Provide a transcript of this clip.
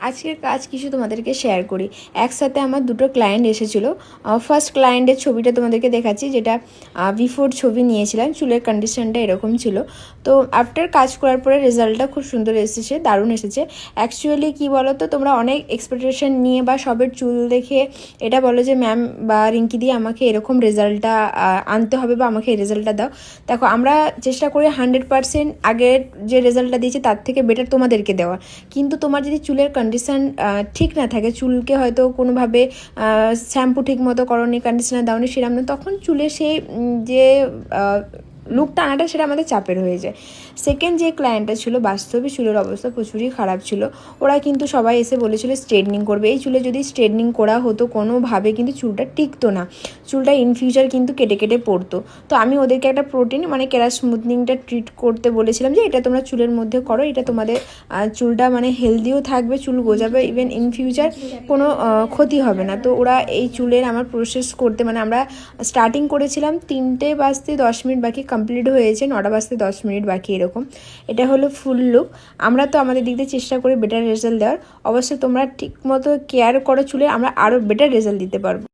আজকের কাজ কিছু তোমাদেরকে শেয়ার করি। একসাথে আমার দুটো ক্লায়েন্ট এসেছিলো। ফার্স্ট ক্লায়েন্টের ছবিটা তোমাদেরকে দেখাচ্ছি, যেটা বিফোর ছবি নিয়েছিলাম। চুলের কন্ডিশনটা এরকম ছিল। তো আফটার কাজ করার পরে রেজাল্টটা খুব সুন্দর এসেছে, দারুণ এসেছে। অ্যাকচুয়ালি কী বলো তো, তোমরা অনেক এক্সপেকটেশন নিয়ে বা সবের চুল দেখে এটা বলো যে ম্যাম বা রিঙ্কি দিয়ে আমাকে এরকম রেজাল্টটা আনতে হবে বা আমাকে এই রেজাল্টটা দাও। দেখো, আমরা চেষ্টা করি 100% আগের যে রেজাল্টটা দিয়েছি তার থেকে বেটার তোমাদেরকে দেওয়া। কিন্তু তোমার যদি চুলের কন্ডিশন ঠিক না থাকে, চুলকে হয়তো কোনোভাবে শ্যাম্পু ঠিক মতো করোনি, কন্ডিশনার দাওনি, সেরকম না, তখন চুলে সেই যে লুকটা আনাটা সেটা আমাদের চাপের হয়ে যায়। সেকেন্ড যে ক্লায়েন্টটা ছিল, বাস্তবে চুলের অবস্থা প্রচুরই খারাপ ছিল। ওরা কিন্তু সবাই এসে বলেছিল স্ট্রেটনিং করবে। এই চুলে যদি স্ট্রেটনিং করা হতো কোনোভাবে কিন্তু চুলটা টিকতো না, চুলটা ইন ফিউচার কিন্তু কেটে কেটে পড়তো। তো আমি ওদেরকে একটা প্রোটিন মানে কেরাস স্মুথনিংটা ট্রিট করতে বলেছিলাম, যে এটা তোমরা চুলের মধ্যে করো, এটা তোমাদের চুলটা মানে হেলদিও থাকবে, চুল গজাবে, ইভেন ইন ফিউচার কোনো ক্ষতি হবে না। তো ওরা এই চুলের আমার প্রসেস করতে, মানে আমরা স্টার্টিং করেছিলাম 3টে বাজতে 10 মিনিট বাকি, কমপ্লিট হয়েছে 9টা বাজতে 10 মিনিট বাকি এরকম। এটা হলো ফুল লুক। আমরা তো আমাদের দিক দিয়ে চেষ্টা করি বেটার রেজাল্ট দেওয়ার। অবশ্যই তোমরা ঠিক মতো কেয়ার করো চুলে, আমরা আরও বেটার রেজাল্ট দিতে পারবো।